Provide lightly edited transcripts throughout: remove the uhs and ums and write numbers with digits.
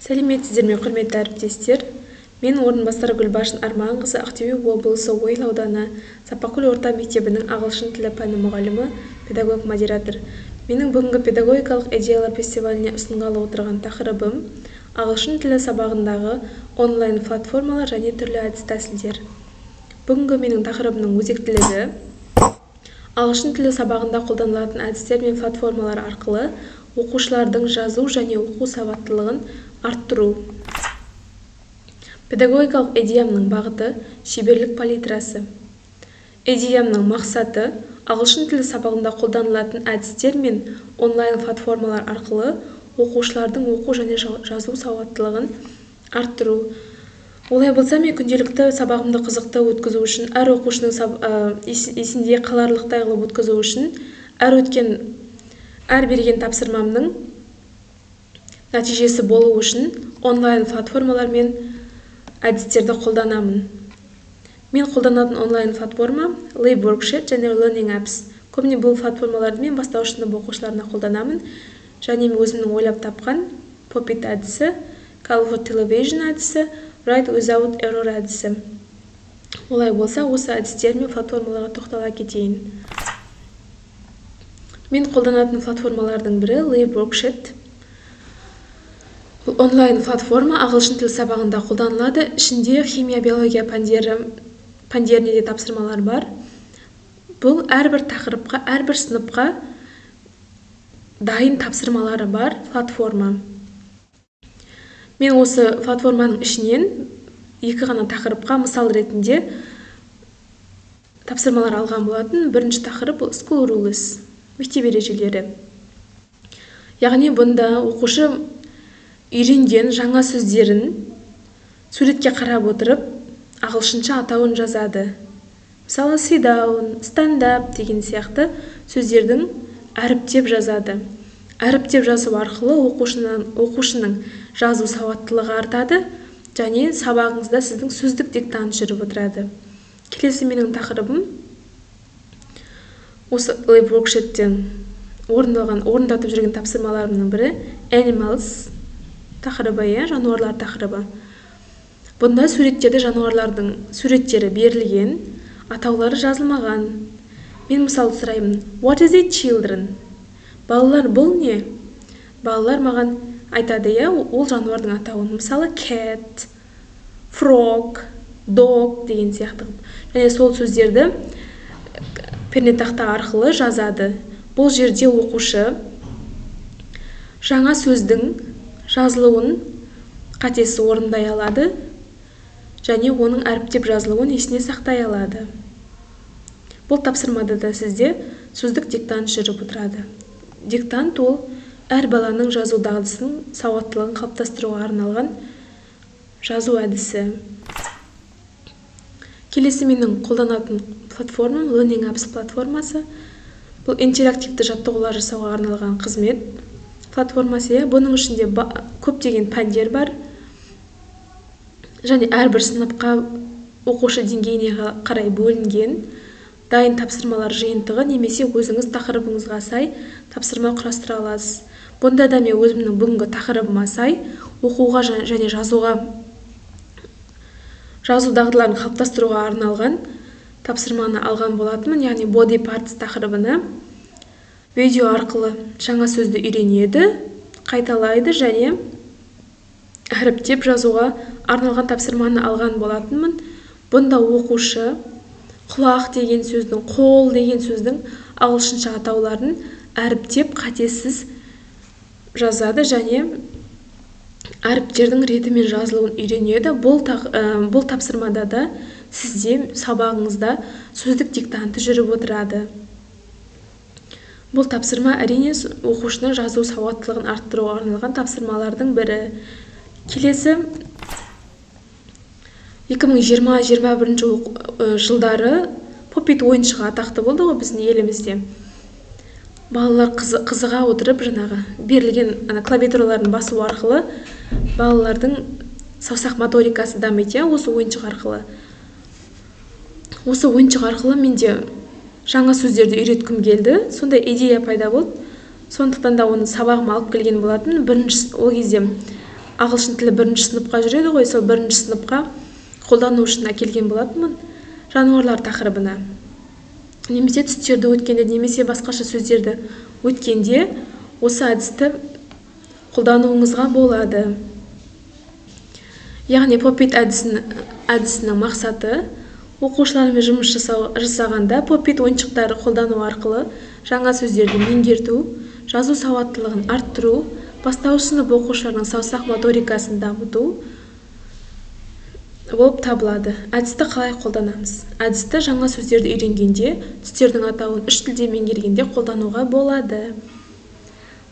Сәлеметсіздер ме, құрметті әріптестер? Мен орынбасар Гүлбаршын Арманқызы, Ақтөбе облысы Ойыл ауданы Сапақкөл орта мектебінің ағылшын тілі пәні мұғалімі, педагог-модератор. Менің бүгінгі педагогикалық идеялар фестиваліне ұсынғалы отырған тақырыбым ағылшын тілі сабағындағы онлайн платформалар және түрлі әдіс-тәсілдер. Бүгінгі менің тақырыбымның өзектілігі ағылшын тілі сабағында қолданылатын әдістер мен платформалар арқылы оқушылардың жазу және оқу сауаттылығын арттыру. Педагогикалық идеямның бағыты шеберлік палитрасы. Идеямның мақсаты ағылшын тілі сабағында қолданылатын әдістер мен онлайн платформалар арқылы оқушылардың оқу және жазу сауаттылығын арттыру. Олай болса, мен күнделікті сабағымды қызықты өткізу үшін, әр оқушының есінде қаларлықтай қылып өткізу үшін, әр берген тапсырмамның нәтижесі болу үшін онлайн платформалар мен әдістерді қолданамын. Мен қолданатын онлайн платформа LibWorksheet және Learning Apps. Көбіне бұл платформаларды мен бастауыш сынып оқушыларына қолданамын. Және мен өзімнің ойлап тапқан Pop-it әдісі, Call for Television әдісі, Write Without Error әдісі. Олай болса, осы әдістер мен платформаларға тоқтала кетейін. Мен қолданатын платформалардың бірі LibWorksheet. Бұл онлайн платформа ағылшын тілі сабағында қолданылады. Ішінде химия, биология пәндеріне де тапсырмалар бар. Бұл әрбір тақырыпқа, әрбір сыныпқа дайын тапсырмалары бар платформа. Мен осы платформаның ішінен екі ғана тақырыпқа мысал ретінде тапсырмалар алған болатын. Бірінші тақырып бұл School Rules, мектеп ережелері. Яғни бұнда оқушы үйренген жаңа сөздерін суретке қарап отырып, ағылшынша атауын жазады. Мысалы, sit down, stand up деген сияқты сөздердің әріптеп жазады. Әріптеп жазу арқылы оқушының жазу сауаттылығы артады және сабағыңызда сіздің сөздік диктант жүріп отырады. Келесі менің тақырыбым осы LibWorksheet'тен орындатып жүрген тапсырмаларымның бірі Animals тақырыбы, жануарлар тақырыбы. Бұнда суреттерде жануарлардың суреттері берілген, атаулары жазылмаған. Мен мысалы сұраймын, What is it, children? Балалар, бұл не? Балалар маған айтады, ол жануардың атауын. Мысалы, cat, frog, dog деген сияқты. Және сол сөздерді пернетақта арқылы жазады. Бұл жерде оқушы жаңа сөздің жазылуын қатесі орындай алады және оның әріптеп жазылуын есіне сақтай алады. Бұл тапсырмада да сізде сөздік диктант жүріп отырады. Диктант ол әр баланың жазу дағдысын, сауаттылығын қалыптастыруға арналған жазу әдісі. Келесі менің қолданатын платформам Learning Apps платформасы. Бұл интерактивті жаттығулар жасауға арналған қызмет платформасы. Бұның ішінде көптеген пәндер бар. Және әрбір сыныпқа оқушы деңгейіне қарай бөлінген дайын тапсырмалар жиынтығы немесе өзіңіз тақырыбыңызға сай тапсырма құрастыра аласыз. Бұнда да мен өзімнің бүгінгі тақырыбыма сай оқуға және жазу дағдыларын қалыптастыруға арналған тапсырманы алған болатынмын. Яғни body parts тақырыбына видео арқылы жаңа сөзді үйренеді, қайталайды және әріптеп жазуға арналған тапсырманы алған болатынмын. Бұнда оқушы құлақ деген сөздің, қол деген сөздің ағылшынша атауларын әріптеп қатесіз жазады және әріптердің ретімен жазылуын үйренеді. Бұл тапсырмада да сізде сабағыңызда сөздік диктанты жүріп отырады. Бұл тапсырма әрине оқушының жазу сауаттылығын арттыруға арналған тапсырмалардың бірі. Келесі 2020-2021 жылдары Pop-it ойыншығы атақты болды ғой біздің елімізде. Балалар қызыға отырып жаңағы берілген клавиатураларын басу арқылы балалардың саусақ моторикасы дамиды, осы ойыншық арқылы. Осы ойыншық арқылы менде жаңа сөздерді үйреткім келді. Сондай идея пайда болды. Сондықтан да оны сабағыма алып келген болатын. Бірінші ол кезде ағылшын тілі 1-ші сыныпқа жүреді ғой, сол 1-ші сыныпқа қолдану үшін әкелген болатынмын жануарлар тақырыбына. Немесе түстерді өткенде, немесе басқаша сөздерді өткенде осы әдісті қолдануыңызға болады. Яғни попит әдісінің мақсаты оқушылармен жұмыс жасағанда попит ойыншықтары қолдану арқылы жаңа сөздерді меңгерту, жазу сауаттылығын арттыру, бастауыш сынып оқушыларының саусақ моторикасын дамыту болып табылады. Әдісті қалай қолданамыз? Әдісті жаңа сөздерді үйренгенде, түстердің атауын 3 тілде меңгергенде қолдануға болады.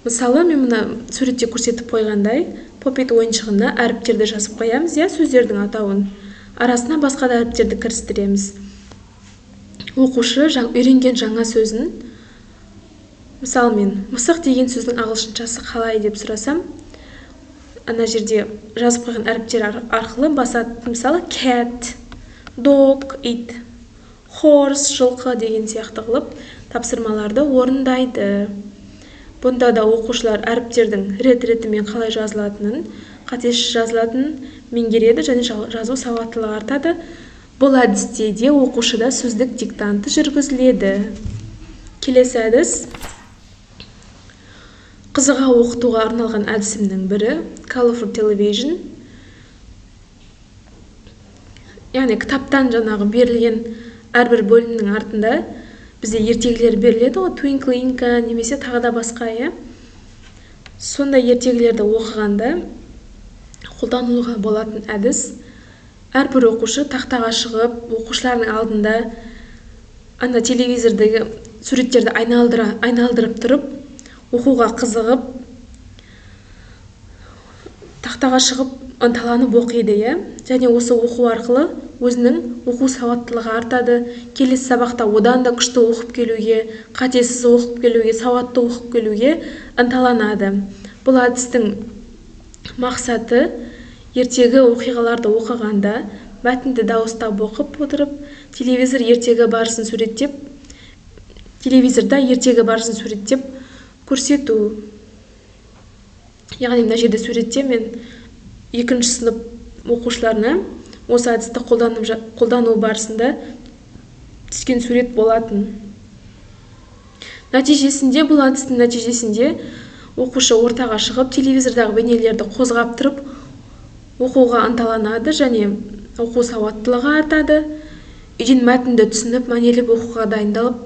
Мысалы, мен мына суретте көрсетіп қойғандай, попит ойыншығына әріптерді жазып қоямыз, сөздердің атауын. Арасына басқа да әріптерді кірістіреміз. Оқушы үйренген жаңа сөзін, мысалы, мен мысық деген сөздің ағылшыншасы қалай деп сұрасам, ана жерде жазып қойған әріптер арқылы басады. Мысалы, cat, dog, it, horse, жылқы деген сияқты қылып тапсырмаларды орындайды. Бұнда да оқушылар әріптердің рет-ретімен қалай жазылатынын, қатесіз жазылатынын меңгереді және жазу сауаттылығы артады. Бұл әдісте де оқушыда сөздік диктанты жүргізіледі. Келесі әдіс қызыға оқытуға арналған әдісімнің бірі Colorful Television. Яғни кітаптан жаңағы берілген әрбір бөлімнің артында бізде ертегілер беріледі ғой, Twinkling немесе тағы да басқа. Сондай ертегілерді оқығанда қолдануға болатын әдіс, әрбір оқушы тақтаға шығып, оқушылардың алдында ана телевизордегі суреттерді айналдырып тұрып, оқуға қызығып, тақтаға шығып ынталанып оқиды. Және осы оқу арқылы өзінің оқу сауаттылығы артады. Келесі сабақта одан да күшті оқып келуге, қатесіз оқып келуге, сауатты оқып келуге ынталанады. Бұл әдістің мақсаты ертегі оқиғаларды оқығанда мәтінді дауыстап оқып отырып, телевизорда ертегі барысын суреттеп көрсету. Яғни мына жерде суретте мен 2-ші сынып оқушыларына осы әдісті қолдану барысында түскен сурет болатын. Бұл әдістің нәтижесінде оқушы ортаға шығып, телевизордағы бейнелерді қозғап тұрып, оқуға ынталанады және оқу сауаттылығы артады. Үйден мәтінді түсініп, мәнерлеп оқуға дайындалып,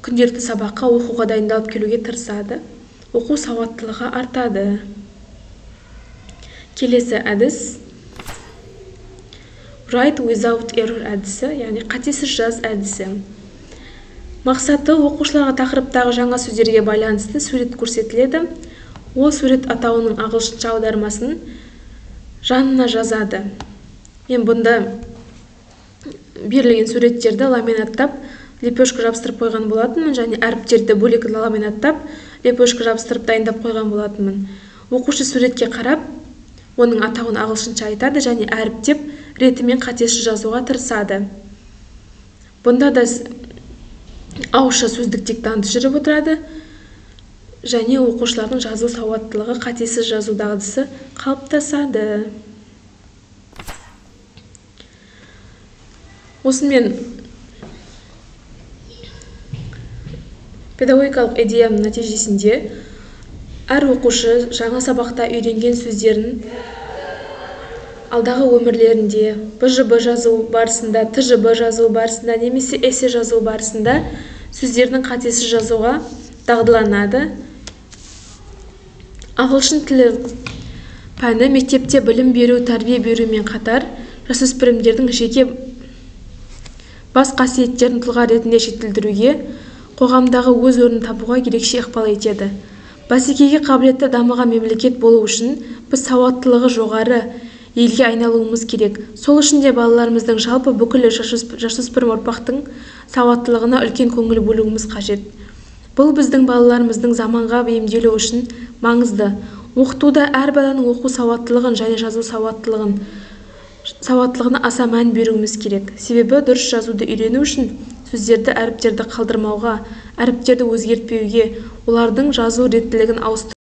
күнделікті сабаққа оқуға дайындалып келуге тырысады. Оқу сауаттылығы артады. Келесі әдіс Write without error әдісі, яғни қатесіз жаз әдісі. Мақсаты оқушыларға тақырыптағы жаңа сөздерге байланысты сурет көрсетіледі. Ол сурет атауының ағылшынша аудармасын жанына жазады. Мен бұнда берілген суреттерді ламинаттап, лепешка жабыстырып қойған болатынмын, және әріптерді бөлек ламинаттап, лепешка жабыстырып дайындап қойған болатынмын. Оқушы суретке қарап, оның атауын ағылшынша айтады және әріптеп, ретімен қатесіз жазуға тырысады. Бұнда да ауызша сөздік диктанты жүріп отырады және оқушылардың жазу сауаттылығы, қатесіз жазу дағдысы қалыптасады. Осымен педагогикалық идеяның нәтижесінде әр оқушы жаңа сабақта үйренген сөздерін алдағы өмірлерінде БЖБ жазу барысында, ТЖБ жазу барысында, немесе эссе жазу барысында сөздердің қатесіз жазуға дағдыланады. Ағылшын тілі пәні мектепте білім беру, тәрбие берумен қатар жасөспірімдердің жеке бас қасиеттерін тұлға ретінде жетілдіруге, қоғамдағы өз орнын табуға ерекше ықпал етеді. Бәсекеге қабілетті дамыған мемлекет болу үшін біз сауаттылығы жоғары елге айналуымыз керек. Сол үшін де балаларымыздың жалпы бүкіл жасөспірім ұрпақтың сауаттылығына үлкен көңіл бөлуіміз қажет. Бұл біздің балаларымыздың заманға бейімделу үшін маңызды. Оқытуда әр баланың оқу сауаттылығын және жазу сауаттылығына аса мән беруіміз керек. Себебі дұрыс жазуды үйрену үшін сөздерді, әріптерді қалдырмауға, әріптерді өзгертпеуге, олардың жазу реттілігін ауыстыруға